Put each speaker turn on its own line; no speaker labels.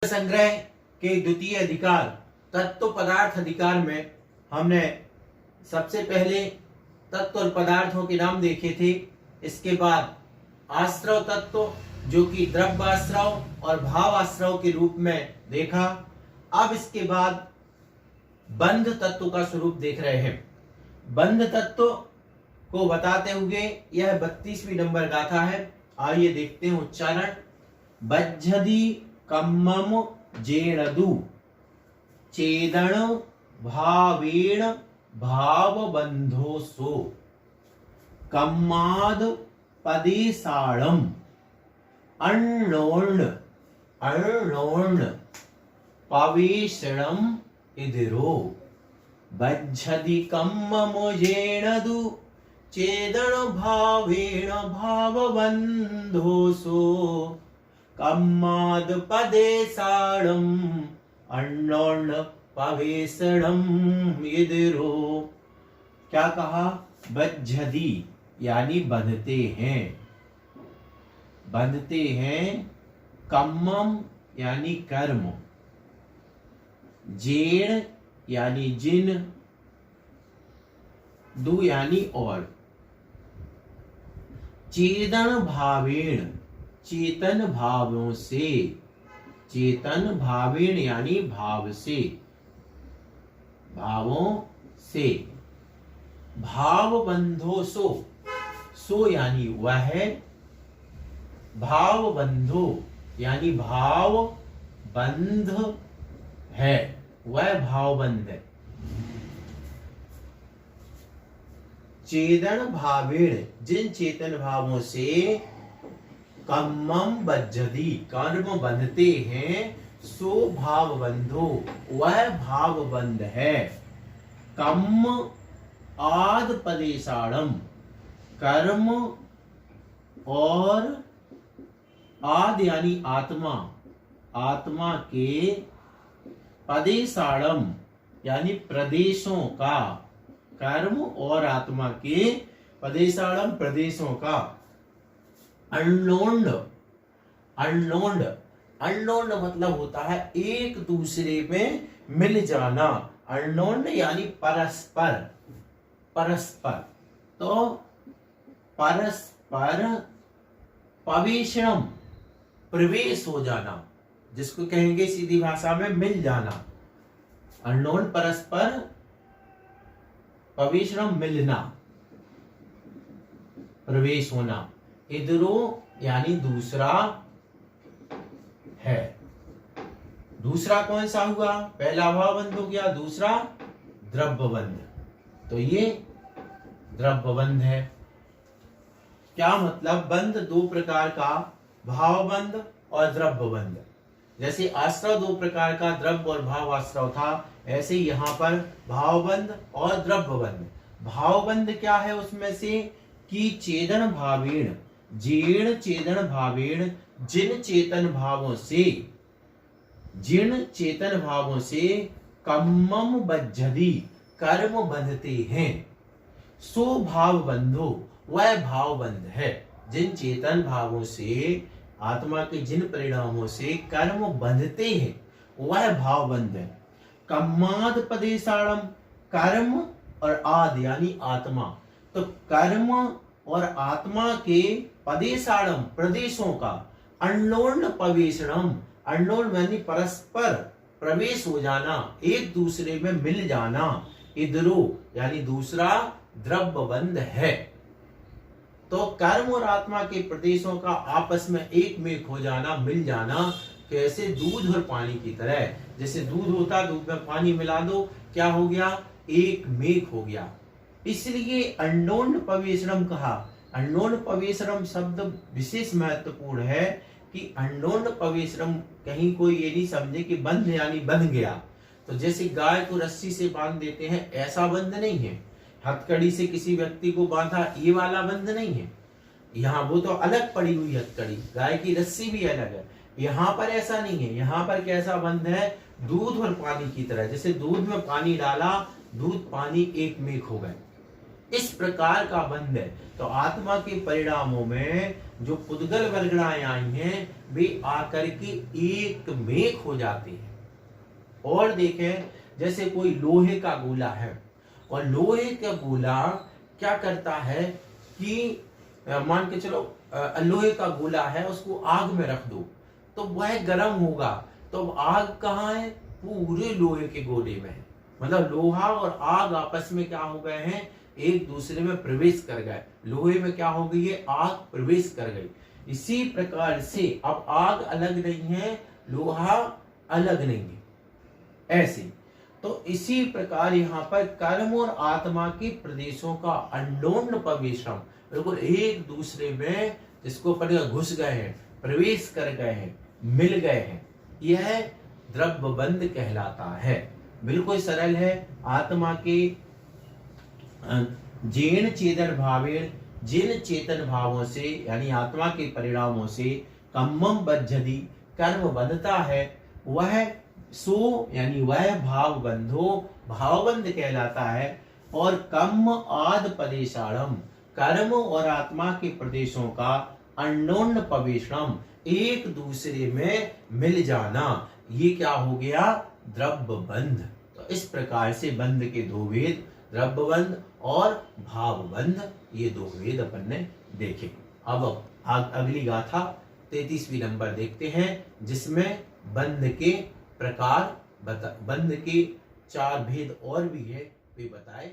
संग्रह के द्वितीय अधिकार तत्व पदार्थ अधिकार में हमने सबसे पहले तत्व और पदार्थों के नाम देखे थे। इसके बाद आश्रव तत्व जो कि द्रव्याश्रव और भावाश्रव के रूप में देखा। अब इसके बाद बंध तत्व का स्वरूप देख रहे हैं। बंध तत्व को बताते हुए यह 32वीं नंबर गाथा है। आइए देखते हैं उच्चारण। बज्झदी कम्मम जेणदु चेदन भावेण भावबंधोसो कम्माद पदेसाणम अण्णोण्ण पवेशणम इदिरो बज्झदि कम्मम जेणदु चेदन भावेण भावबंधोसो कम्माद पदेसाणम अण्णोण्ण पवेशणम इदिरो। क्या कहा? बज्झदी यानी बंधते हैं, बंधते हैं। कम्मम यानी कर्म, जेण यानी जिन, दु यानी और, चेदन भावेण चेतन भावों से, चेतन भावेण यानी भाव से, भावों से। भाव बंधो सो, सो यानी वह, भाव बंधो यानी भाव बंध है, वह भाव बंध है। चेदन भावेण जिन चेतन भावों से, कम्मम बज्झदी कर्म बंधते हैं, सो भाव बंधो वह भाव बंध है। कम्म आद पदेसाणम कर्म और आद यानी आत्मा, आत्मा के, पदेसाणम यानी प्रदेशों का, कर्म और आत्मा के पदेसाणम प्रदेशों का। अण्णोण्ण, अण्णोण्ण, अण्णोण्ण मतलब होता है एक दूसरे में मिल जाना। अण्णोण्ण यानी परस्पर, परस्पर। तो परस्पर पवेशणम प्रवेश हो जाना, जिसको कहेंगे सीधी भाषा में मिल जाना। अण्णोण्ण परस्पर पवेशणम मिलना, प्रवेश होना। इधरो यानी दूसरा है। दूसरा कौन सा हुआ? पहला भावबंध हो गया, दूसरा द्रव्यबंध। तो ये द्रव्यबंध है। क्या मतलब? बंध दो प्रकार का, भावबंध और द्रव्यबंध। जैसे आश्रव दो प्रकार का, द्रव्य और भाव आश्रव था, ऐसे यहां पर भावबंध और द्रव्यबंध। भावबंध क्या है? उसमें से कि चेदन भावेण, जीर्ण चेतन भावेण जिन चेतन भावों से, जिन चेतन भावों से कम्मम बज्झदी कर्म बंधते हैं, सो भाव बंधो वह भाव बंध है। जिन चेतन भावों से, आत्मा के जिन परिणामों से कर्म बंधते हैं, वह भाव बंध है। कम्माद पदेसाणम कर्म और आद यानी आत्मा। तो कर्म और आत्मा के पदेसाणम प्रदेशों का, अण्णोण्ण पवेशणम, अण्णोण्ण यानी परस्पर प्रवेश हो जाना, एक दूसरे में मिल जाना। इधरो यानी दूसरा द्रव्यबंध है। तो कर्म और आत्मा के प्रदेशों का आपस में एक मेक हो जाना, मिल जाना, कैसे? दूध और पानी की तरह। जैसे दूध होता, दूध में पानी मिला दो, क्या हो गया? एक मेक हो गया। इसलिए अण्णोण्ण पवेशणम कहा। अण्णोण्ण पवेशणम शब्द विशेष महत्वपूर्ण है कि अण्णोण्ण पवेशणम कहीं कोई ये नहीं समझे कि बंध यानी बंध गया। तो जैसे गाय को रस्सी से बांध देते हैं, ऐसा बंध नहीं है। हथकड़ी से किसी व्यक्ति को बांधा, ये वाला बंध नहीं है। यहाँ वो तो अलग पड़ी हुई हथकड़ी, गाय की रस्सी भी अलग है। यहाँ पर ऐसा नहीं है। यहाँ पर कैसा बंध है? दूध और पानी की तरह। जैसे दूध में पानी डाला, दूध पानी एक मेक हो गए, इस प्रकार का बंध है। तो आत्मा के परिणामों में जो पुद्गल वर्गणाएं आई हैं वे आकर के एक मेक हो जाते हैं। और देखें, जैसे कोई लोहे का गोला है और लोहे का गोला क्या करता है कि मान के चलो लोहे का गोला है, उसको आग में रख दो तो वह गर्म होगा, तो आग कहाँ है? पूरे लोहे के गोले में है। मतलब लोहा और आग आपस में क्या हो गए हैं? एक दूसरे में प्रवेश कर गए। लोहे में क्या हो गई है? आग प्रवेश कर गई। इसी प्रकार से अब आग अलग नहीं है, लोहा अलग नहीं है, ऐसे। तो इसी प्रकार यहाँ पर कर्म और आत्मा के प्रदेशों का अन्योन्य प्रवेशम, बिल्कुल एक दूसरे में जिसको पर घुस गए हैं, प्रवेश कर गए हैं, मिल गए हैं, यह द्रव्य बंध कहलाता है। बिल्कुल सरल है। आत्मा के जीर्ण चेतन भावेन, जिन चेतन भावों से यानी आत्मा के परिणामों से कम्मम बद्धति कर्म बंधता है, वह सो यानी वह भाव बंधो भावबंध कहलाता है। और कम्म आद प्रदेशाणम, कर्म और आत्मा के प्रदेशों का अन्योन्य प्रवेशम, एक दूसरे में मिल जाना, ये क्या हो गया? द्रव्य बंध। तो इस प्रकार से बंध के दो भेद, द्रव्य बंध और भाव बंध, ये दो भेद अपन ने देखे। अब अगली गाथा 33वीं नंबर देखते हैं, जिसमें बंध के प्रकार बंध के 4 भेद और भी है, वे बताए